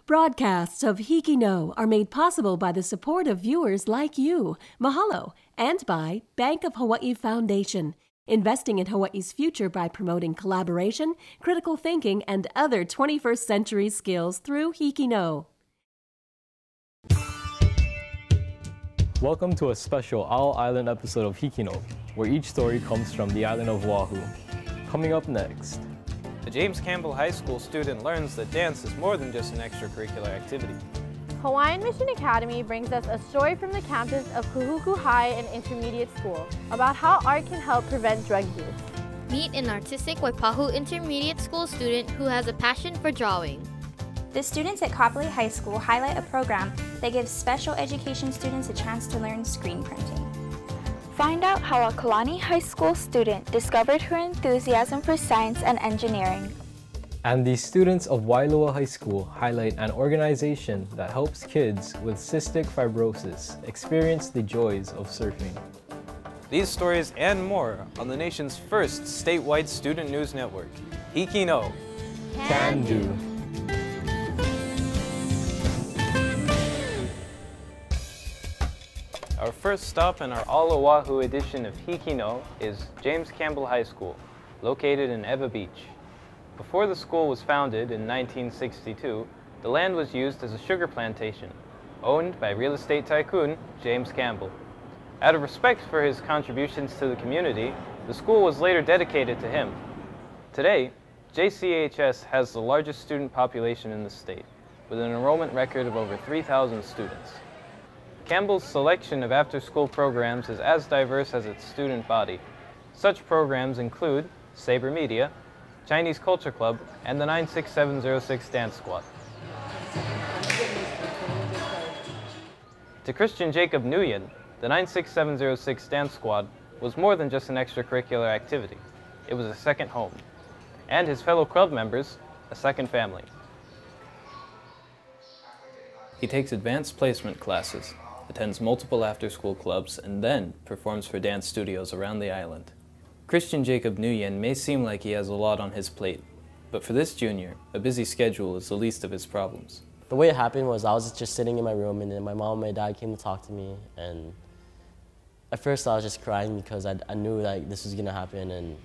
Broadcasts of HIKI NŌ are made possible by the support of viewers like you, mahalo, and by Bank of Hawaii Foundation, investing in Hawaii's future by promoting collaboration, critical thinking, and other 21st century skills through HIKI NŌ. Welcome to a special all-island episode of HIKI NŌ, where each story comes from the island of Oahu. Coming up next. A James Campbell High School student learns that dance is more than just an extracurricular activity. Hawaiian Mission Academy brings us a story from the campus of Kahuku High and Intermediate School about how art can help prevent drug use. Meet an artistic Waipahu Intermediate School student who has a passion for drawing. The students at Kapolei High School highlight a program that gives special education students a chance to learn screen printing. Find out how a Kalani High School student discovered her enthusiasm for science and engineering. And the students of Waialua High School highlight an organization that helps kids with cystic fibrosis experience the joys of surfing. These stories and more on the nation's first statewide student news network, HIKI NŌ. Can do. Our first stop in our All-Oahu edition of HIKI NŌ is James Campbell High School, located in Ewa Beach. Before the school was founded in 1962, the land was used as a sugar plantation, owned by real estate tycoon James Campbell. Out of respect for his contributions to the community, the school was later dedicated to him. Today, JCHS has the largest student population in the state, with an enrollment record of over 3,000 students. Campbell's selection of after-school programs is as diverse as its student body. Such programs include Sabre Media, Chinese Culture Club, and the 96706 Dance Squad. To Christian Jacob Nguyen, the 96706 Dance Squad was more than just an extracurricular activity. It was a second home, and his fellow club members, a second family. He takes advanced placement classes, attends multiple after-school clubs, and then performs for dance studios around the island. Christian Jacob Nguyen may seem like he has a lot on his plate, but for this junior, a busy schedule is the least of his problems. The way it happened was I was just sitting in my room, and then my mom and my dad came to talk to me, and at first I was just crying because I knew like this was gonna happen, and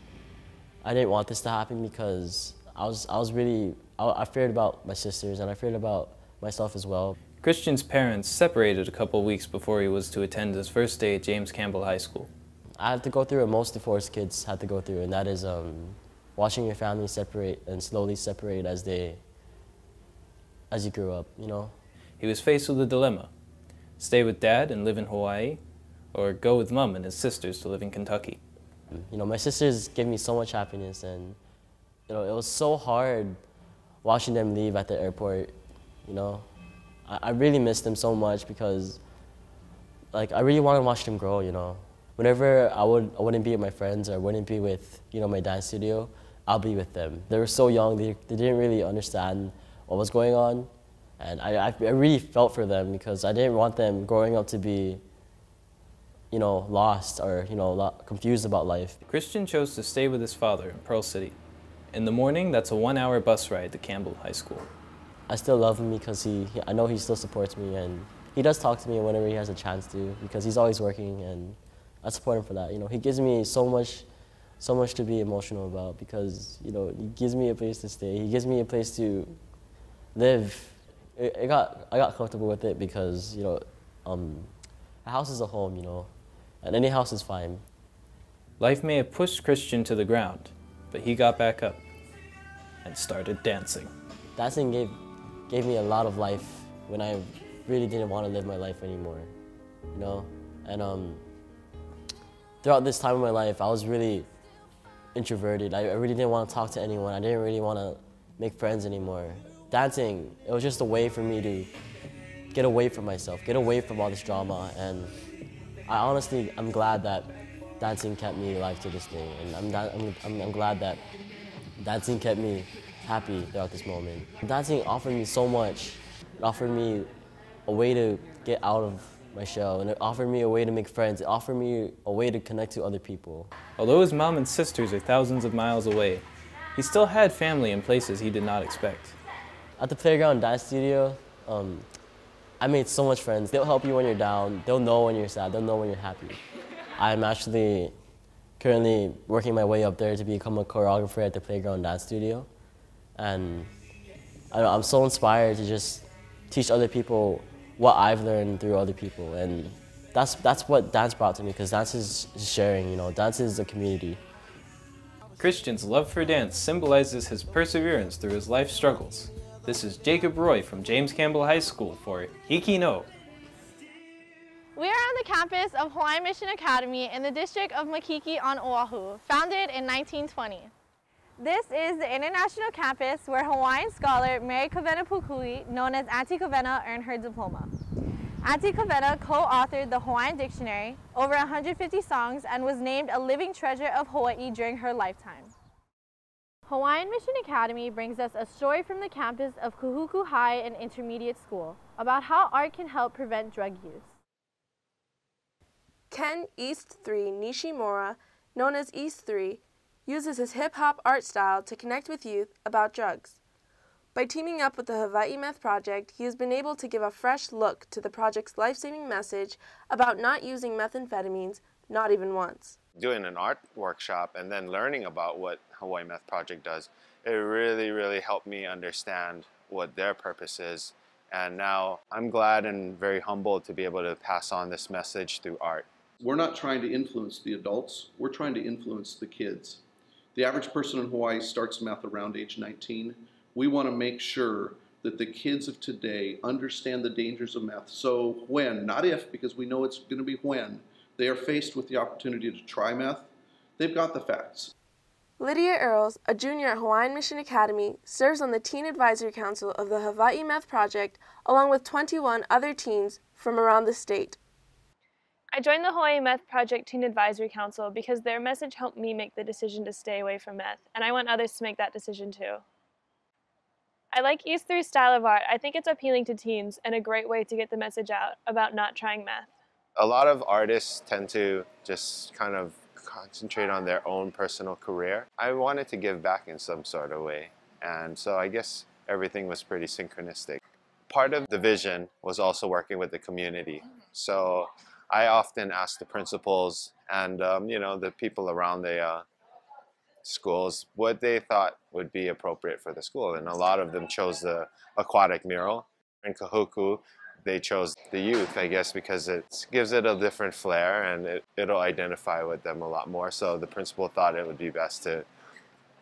I didn't want this to happen because I feared about my sisters, and I feared about myself as well. Christian's parents separated a couple weeks before he was to attend his first day at James Campbell High School. I had to go through what most divorced kids had to go through, and that is watching your family separate and slowly separate as you grew up, you know? He was faced with a dilemma: stay with dad and live in Hawaii, or go with mom and his sisters to live in Kentucky. You know, my sisters gave me so much happiness, and you know, it was so hard watching them leave at the airport, you know? I really miss them so much because like I really want to watch them grow, you know? Whenever I wouldn't be with my friends or I wouldn't be with, you know, my dance studio, I'll be with them. They were so young, they didn't really understand what was going on, and I really felt for them because I didn't want them growing up to be, you know, lost or, you know, confused about life. Christian chose to stay with his father in Pearl City. In the morning, that's a 1-hour bus ride to Campbell High School. I still love him because I know he still supports me, and he does talk to me whenever he has a chance to because he's always working, and I support him for that. You know, he gives me so much to be emotional about because, you know, he gives me a place to stay. He gives me a place to live. I got comfortable with it because, you know, a house is a home, you know, and any house is fine. Life may have pushed Christian to the ground, but he got back up and started dancing. Dancing gave me a lot of life when I really didn't want to live my life anymore, you know? And throughout this time of my life, I was really introverted. I really didn't want to talk to anyone. I didn't really want to make friends anymore. Dancing, it was just a way for me to get away from myself, get away from all this drama, and I'm glad that dancing kept me alive to this day, and I'm glad that dancing kept me happy throughout this moment. Dancing offered me so much. It offered me a way to get out of my shell, and it offered me a way to make friends. It offered me a way to connect to other people. Although his mom and sisters are thousands of miles away, he still had family in places he did not expect. At the playground dance studio, I made so much friends. They'll help you when you're down. They'll know when you're sad. They'll know when you're happy. I'm actually currently working my way up there to become a choreographer at the playground dance studio. And I'm so inspired to just teach other people what I've learned through other people. And that's what dance brought to me, because dance is sharing, you know, dance is a community. Christian's love for dance symbolizes his perseverance through his life struggles. This is Jacob Roy from James Campbell High School for HIKI NŌ. We are on the campus of Hawaiian Mission Academy in the district of Makiki on Oahu, founded in 1920. This is the international campus where Hawaiian scholar Mary Kawena Pukui, known as Auntie Kawena, earned her diploma. Auntie Kawena co-authored the Hawaiian Dictionary, over 150 songs, and was named a living treasure of Hawaii during her lifetime. Hawaiian Mission Academy brings us a story from the campus of Kahuku High Intermediate School about how art can help prevent drug use. Ken East 3 Nishimura, known as East 3, uses his hip-hop art style to connect with youth about drugs. By teaming up with the Hawaii Meth Project, he has been able to give a fresh look to the project's life-saving message about not using methamphetamines, not even once. Doing an art workshop and then learning about what Hawaii Meth Project does, it really helped me understand what their purpose is. And now I'm glad and very humbled to be able to pass on this message through art. We're not trying to influence the adults, we're trying to influence the kids. The average person in Hawaii starts meth around age 19. We want to make sure that the kids of today understand the dangers of meth. So when, not if, because we know it's going to be when, they are faced with the opportunity to try meth, they've got the facts. Lydia Earls, a junior at Hawaiian Mission Academy, serves on the Teen Advisory Council of the Hawaii Meth Project, along with 21 other teens from around the state. I joined the Hawaii Meth Project Teen Advisory Council because their message helped me make the decision to stay away from meth, and I want others to make that decision too. I like East 3's style of art. I think it's appealing to teens and a great way to get the message out about not trying meth. A lot of artists tend to just kind of concentrate on their own personal career. I wanted to give back in some sort of way, and so I guess everything was pretty synchronistic. Part of the vision was also working with the community. So I often asked the principals and you know, the people around the schools what they thought would be appropriate for the school, and a lot of them chose the aquatic mural. In Kahuku, they chose the youth, I guess, because it gives it a different flair and it'll identify with them a lot more. So the principal thought it would be best to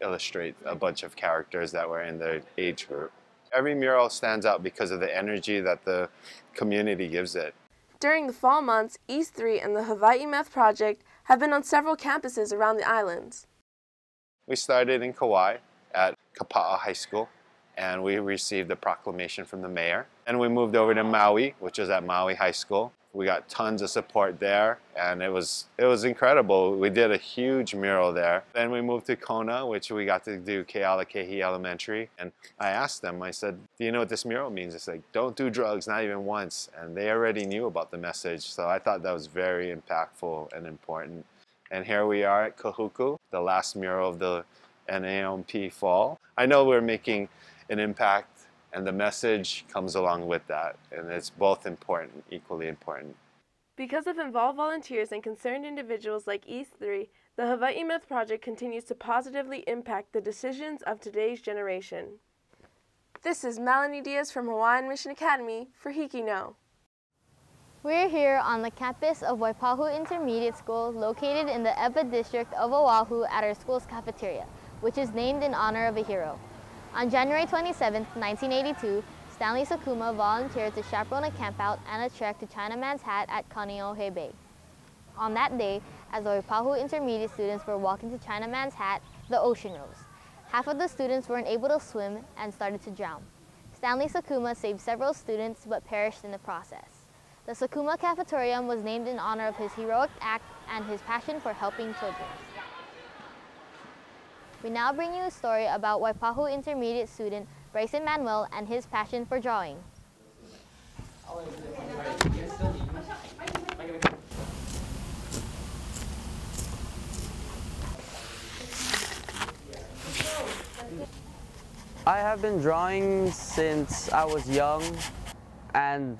illustrate a bunch of characters that were in their age group. Every mural stands out because of the energy that the community gives it. During the fall months, East 3 and the Hawaii Meth Project have been on several campuses around the islands. We started in Kauai at Kapolei High School, and we received a proclamation from the mayor. And we moved over to Maui, which is at Mauli High School. We got tons of support there, and it was incredible. We did a huge mural there. Then we moved to Kona, which we got to do Kealakehi Elementary. And I asked them, I said, do you know what this mural means? It's like, don't do drugs, not even once. And they already knew about the message, so I thought that was very impactful and important. And here we are at Kahuku, the last mural of the NAOMP fall. I know we're making an impact, and the message comes along with that, and it's both important, equally important. Because of involved volunteers and concerned individuals like East 3, the Hawaii Meth Project continues to positively impact the decisions of today's generation. This is Melanie Diaz from Hawaiian Mission Academy for HIKI NŌ. We're here on the campus of Waipahu Intermediate School, located in the Ewa district of Oahu, at our school's cafeteria, which is named in honor of a hero. On January 27, 1982, Stanley Sakuma volunteered to chaperone a campout and a trek to Chinaman's Hat at Kaneohe Bay. On that day, as the Waipahu Intermediate students were walking to Chinaman's Hat, the ocean rose. Half of the students weren't able to swim and started to drown. Stanley Sakuma saved several students but perished in the process. The Sakuma Cafetorium was named in honor of his heroic act and his passion for helping children. We now bring you a story about Waipahu Intermediate student Bryson Manuel and his passion for drawing. I have been drawing since I was young, and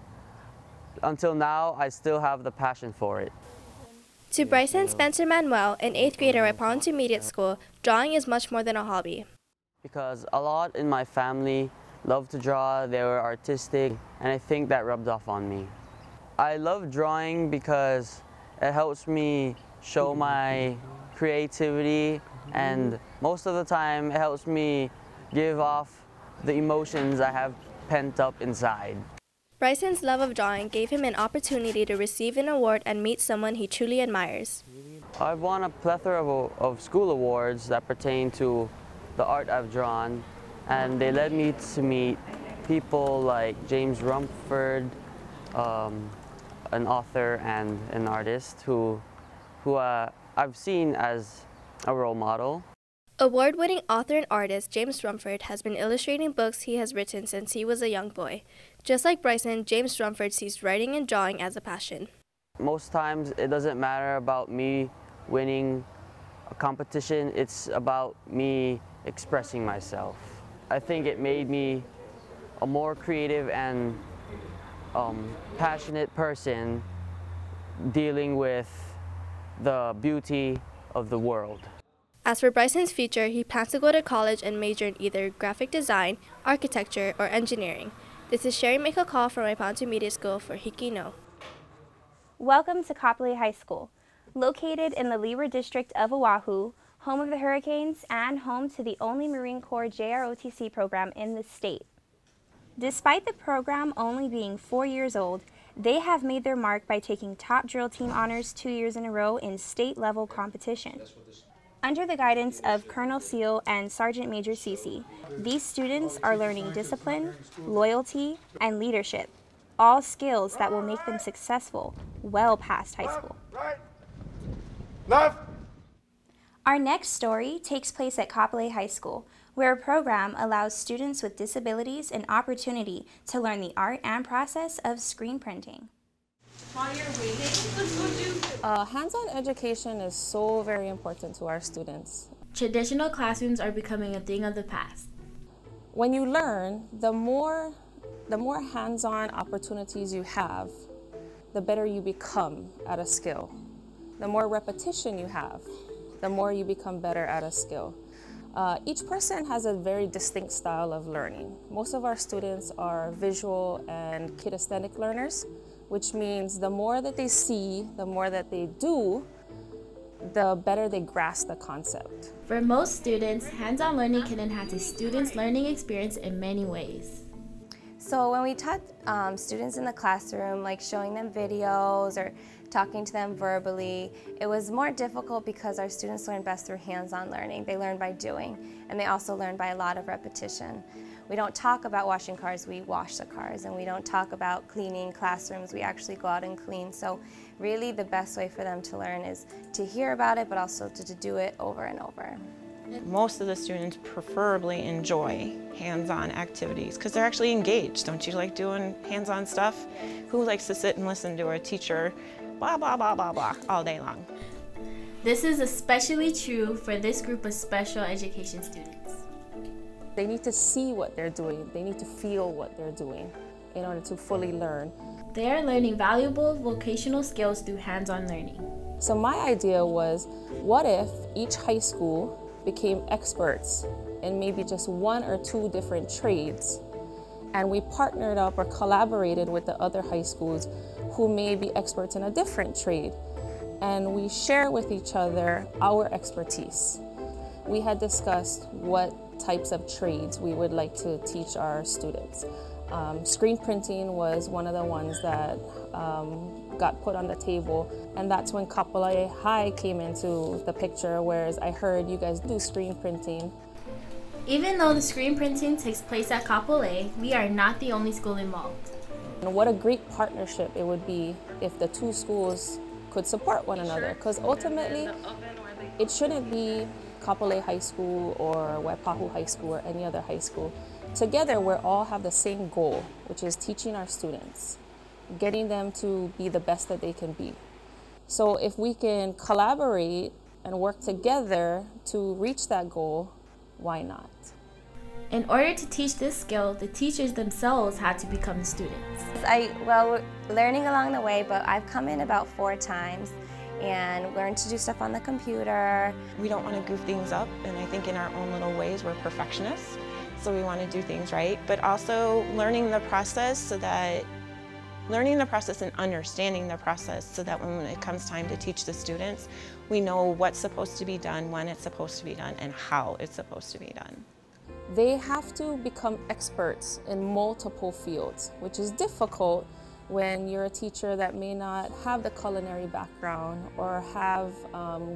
until now I still have the passion for it. To Bryson Spencer Manuel, an 8th grader at Waipahu Intermediate School, drawing is much more than a hobby. Because a lot in my family loved to draw, they were artistic, and I think that rubbed off on me. I love drawing because it helps me show my creativity, and most of the time it helps me give off the emotions I have pent up inside. Bryson's love of drawing gave him an opportunity to receive an award and meet someone he truly admires. I've won a plethora of school awards that pertain to the art I've drawn, and they led me to meet people like James Rumford, an author and an artist who I've seen as a role model. Award-winning author and artist James Rumford has been illustrating books he has written since he was a young boy. Just like Bryson, James Rumford sees writing and drawing as a passion. Most times it doesn't matter about me winning a competition, it's about me expressing myself. I think it made me a more creative and passionate person dealing with the beauty of the world. As for Bryson's future, he plans to go to college and major in either graphic design, architecture, or engineering. This is Sherry McCall from Waipahu Intermediate School for HIKI NŌ. Welcome to Kapolei High School, located in the Leeward District of Oahu, home of the Hurricanes and home to the only Marine Corps JROTC program in the state. Despite the program only being 4 years old, they have made their mark by taking top drill team honors 2 years in a row in state-level competition. Under the guidance of Colonel Seal and Sergeant Major Cece, these students are learning discipline, loyalty, and leadership, all skills that will make them successful well past high school. Right. Left. Our next story takes place at Kapolei High School, where a program allows students with disabilities an opportunity to learn the art and process of screen printing. While you're waiting, hands-on education is so very important to our students. Traditional classrooms are becoming a thing of the past. When you learn, the more hands-on opportunities you have, the better you become at a skill. The more repetition you have, the more you become better at a skill. Each person has a very distinct style of learning. Most of our students are visual and kinesthetic learners, which means the more that they see, the more that they do, the better they grasp the concept. For most students, hands-on learning can enhance a student's learning experience in many ways. So when we taught students in the classroom, like showing them videos or talking to them verbally, it was more difficult because our students learn best through hands-on learning. They learn by doing, and they also learn by a lot of repetition. We don't talk about washing cars, we wash the cars, and we don't talk about cleaning classrooms, we actually go out and clean. So really the best way for them to learn is to hear about it, but also to do it over and over. Most of the students preferably enjoy hands-on activities because they're actually engaged. Don't you like doing hands-on stuff? Who likes to sit and listen to a teacher blah, blah, blah, blah, blah all day long? This is especially true for this group of special education students. They need to see what they're doing. They need to feel what they're doing in order to fully learn. They are learning valuable vocational skills through hands-on learning. So my idea was, what if each high school became experts in maybe just 1 or 2 different trades, and we partnered up or collaborated with the other high schools who may be experts in a different trade, and we share with each other our expertise. We had discussed what types of trades we would like to teach our students. Screen printing was one of the ones that got put on the table, and that's when Kapolei High came into the picture, whereas I heard you guys do screen printing. Even though the screen printing takes place at Kapolei, we are not the only school involved. And what a great partnership it would be if the 2 schools could support one another, because ultimately it shouldn't be Kapolei High School or Waipahu High School or any other high school. Together we all have the same goal, which is teaching our students, getting them to be the best that they can be. So if we can collaborate and work together to reach that goal, why not? In order to teach this skill, the teachers themselves had to become the students. We're learning along the way, but I've come in about 4 times and learned to do stuff on the computer. We don't want to goof things up, and I think in our own little ways we're perfectionists, so we want to do things right, but also learning the process and understanding the process so that when it comes time to teach the students, we know what's supposed to be done, when it's supposed to be done, and how it's supposed to be done. They have to become experts in multiple fields, which is difficult when you're a teacher that may not have the culinary background or have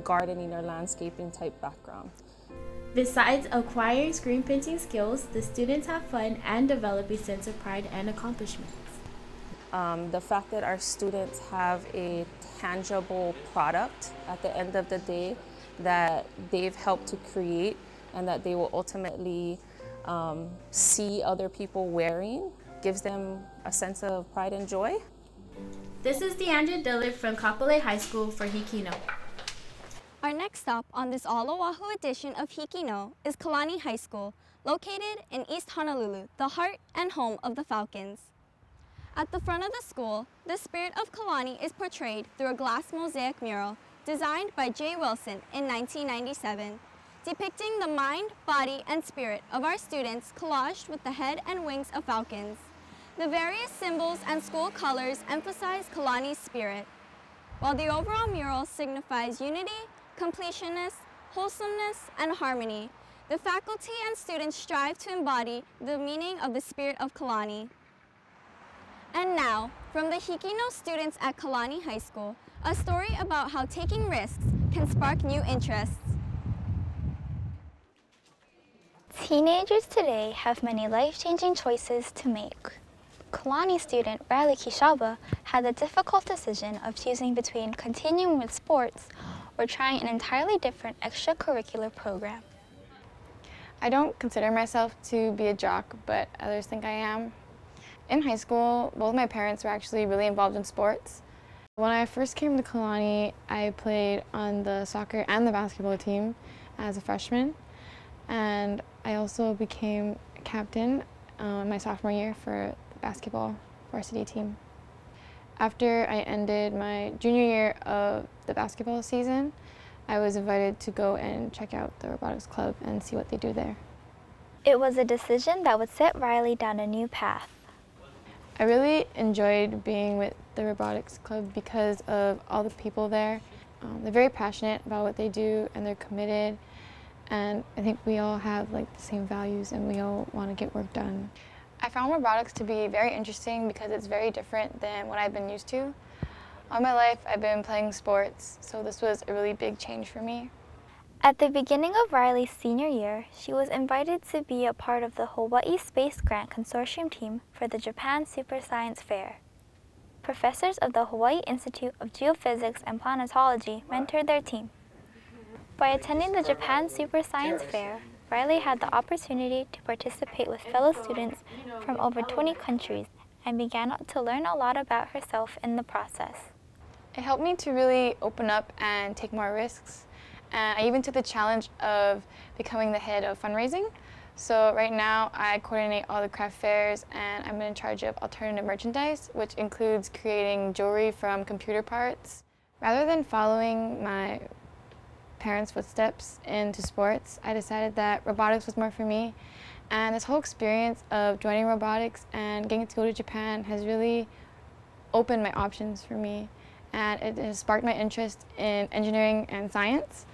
gardening or landscaping type background. Besides acquiring screen printing skills, the students have fun and develop a sense of pride and accomplishments. The fact that our students have a tangible product at the end of the day that they've helped to create and that they will ultimately see other people wearing gives them a sense of pride and joy. This is Deandra Dillard from Kapolei High School for HIKI NŌ. Our next stop on this All-Oahu edition of HIKI NŌ is Kalani High School, located in East Honolulu, the heart and home of the Falcons. At the front of the school, the spirit of Kalani is portrayed through a glass mosaic mural designed by Jay Wilson in 1997, depicting the mind, body, and spirit of our students collaged with the head and wings of falcons. The various symbols and school colors emphasize Kalani's spirit, while the overall mural signifies unity, completionist, wholesomeness, and harmony. The faculty and students strive to embody the meaning of the spirit of Kalani. And now, from the HIKI NŌ students at Kalani High School, a story about how taking risks can spark new interests. Teenagers today have many life-changing choices to make. Kalani student Riley Kishiba had the difficult decision of choosing between continuing with sports or trying an entirely different extracurricular program. I don't consider myself to be a jock, but others think I am. In high school, both my parents were actually really involved in sports. When I first came to Kalani, I played on the soccer and the basketball team as a freshman, and I also became captain my sophomore year for the basketball varsity team. After I ended my junior year of the basketball season, I was invited to go and check out the robotics club and see what they do there. It was a decision that would set Riley down a new path. I really enjoyed being with the robotics club because of all the people there. They're very passionate about what they do and they're committed, and I think we all have the same values and we all want to get work done. I found robotics to be very interesting because it's very different than what I've been used to. All my life I've been playing sports, so this was a really big change for me. At the beginning of Riley's senior year, she was invited to be a part of the Hawaii Space Grant Consortium team for the Japan Super Science Fair. Professors of the Hawaii Institute of Geophysics and Planetology mentored their team. By attending the Japan Super Science Fair, Riley had the opportunity to participate with fellow students from over 20 countries and began to learn a lot about herself in the process. It helped me to really open up and take more risks. And I even took the challenge of becoming the head of fundraising. So right now I coordinate all the craft fairs and I'm in charge of alternative merchandise, which includes creating jewelry from computer parts. Rather than following my parents' footsteps into sports, I decided that robotics was more for me. And this whole experience of joining robotics and getting to go to Japan has really opened my options for me. And it has sparked my interest in engineering and science.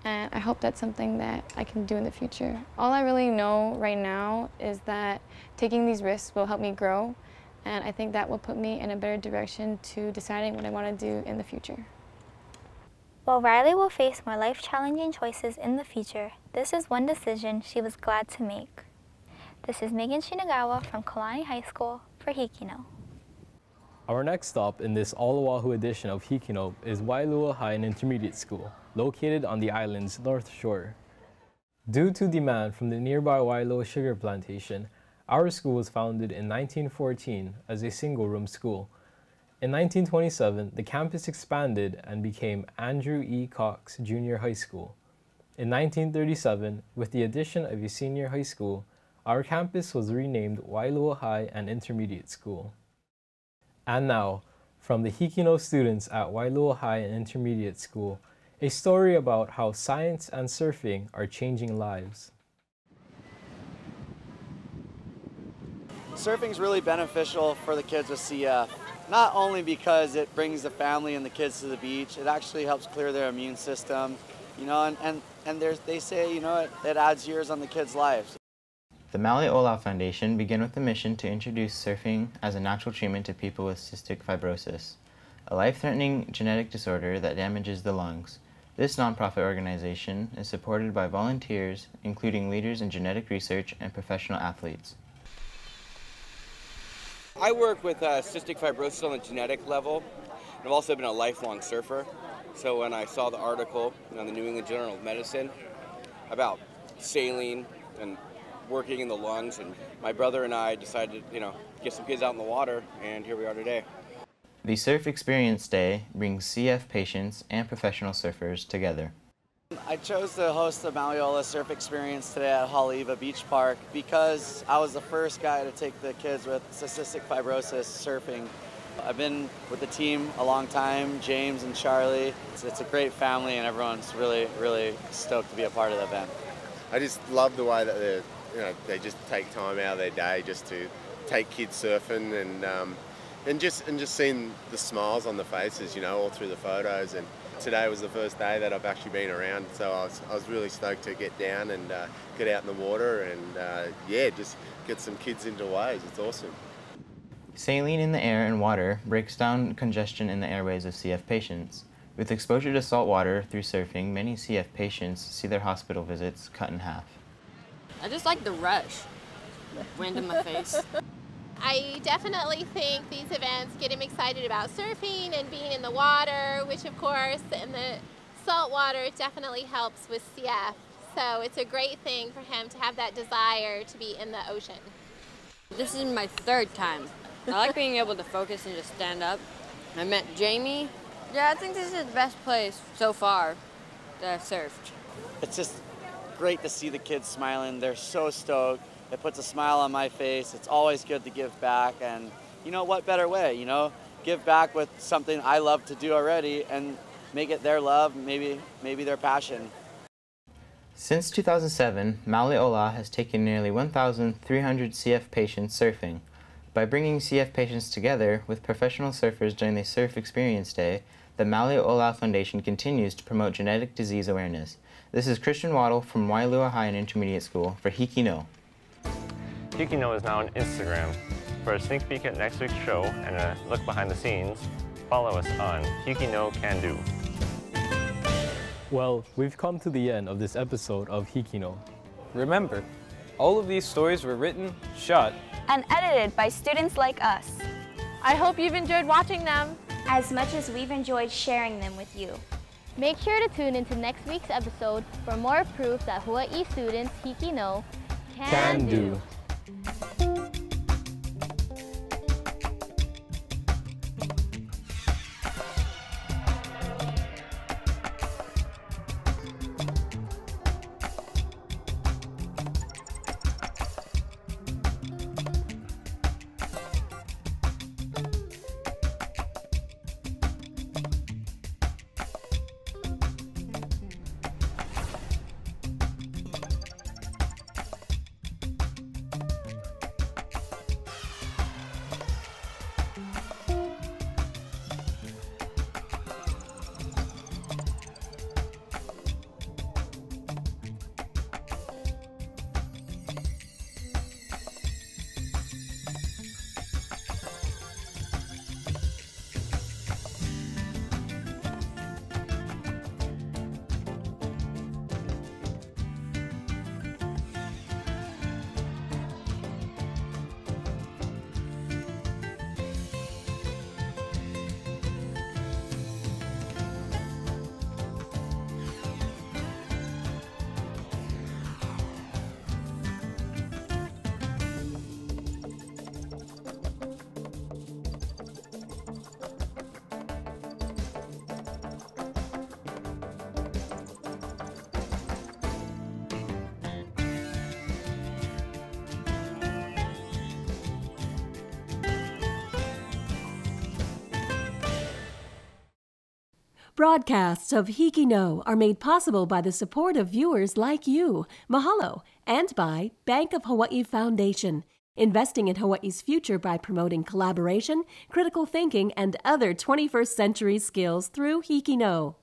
And I hope that's something that I can do in the future. All I really know right now is that taking these risks will help me grow, and I think that will put me in a better direction to deciding what I want to do in the future. While Riley will face more life-challenging choices in the future, this is one decision she was glad to make. This is Megan Shinagawa from Kalani High School for HIKI NŌ. Our next stop in this All-Oahu edition of HIKI NŌ is Waialua High Intermediate School, located on the island's north shore. Due to demand from the nearby Waialua sugar plantation, our school was founded in 1914 as a single-room school. In 1927, the campus expanded and became Andrew E. Cox Junior High School. In 1937, with the addition of a senior high school, our campus was renamed Waialua High and Intermediate School. And now, from the HIKI NŌ students at Waialua High and Intermediate School, a story about how science and surfing are changing lives. Surfing is really beneficial for the kids with CF, not only because it brings the family and the kids to the beach, it actually helps clear their immune system, you know, and they say, you know, it adds years on the kids' lives. The Mauli Ola Foundation began with the mission to introduce surfing as a natural treatment to people with cystic fibrosis, a life-threatening genetic disorder that damages the lungs. This nonprofit organization is supported by volunteers, including leaders in genetic research and professional athletes. I work with cystic fibrosis on the genetic level. I've also been a lifelong surfer. So when I saw the article on the New England Journal of Medicine about saline and working in the lungs, and my brother and I decided to, get some kids out in the water, and here we are today. The Surf Experience Day brings CF patients and professional surfers together. I chose to host the Mauli Ola Surf Experience today at Haleiwa Beach Park because I was the first guy to take the kids with cystic fibrosis surfing. I've been with the team a long time, James and Charlie. It's a great family and everyone's really, really stoked to be a part of the event. I just love the way that they just take time out of their day just to take kids surfing and just seeing the smiles on the faces, all through the photos. And today was the first day that I've actually been around, so I was really stoked to get down and get out in the water and just get some kids into waves. It's awesome. Saline in the air and water breaks down congestion in the airways of CF patients. With exposure to salt water through surfing, many CF patients see their hospital visits cut in half. I just like the rush. Wind in my face. I definitely think these events get him excited about surfing and being in the water, which of course in the salt water definitely helps with CF. So it's a great thing for him to have that desire to be in the ocean. This is my third time. I like being able to focus and just stand up. I met Jamie. Yeah, I think this is the best place so far that I've surfed. It's just great to see the kids smiling. They're so stoked. It puts a smile on my face. It's always good to give back, and what better way, give back with something I love to do already and make it their love, maybe their passion. Since 2007, Mauli Ola has taken nearly 1,300 CF patients surfing. By bringing CF patients together with professional surfers during the Surf Experience Day, the Mauli Ola Foundation continues to promote genetic disease awareness. This is Christian Waddle from Waialua High and Intermediate School for HIKI NŌ. HIKI NŌ is now on Instagram. For a sneak peek at next week's show and a look behind the scenes, follow us on HIKI NŌ Can Do. Well, we've come to the end of this episode of HIKI NŌ. Remember, all of these stories were written, shot, and edited by students like us. I hope you've enjoyed watching them as much as we've enjoyed sharing them with you. Make sure to tune into next week's episode for more proof that Hawaii students HIKI NŌ can do. Broadcasts of HIKI NŌ are made possible by the support of viewers like you. Mahalo. And by Bank of Hawaii Foundation, investing in Hawaii's future by promoting collaboration, critical thinking, and other 21st century skills through HIKI NŌ.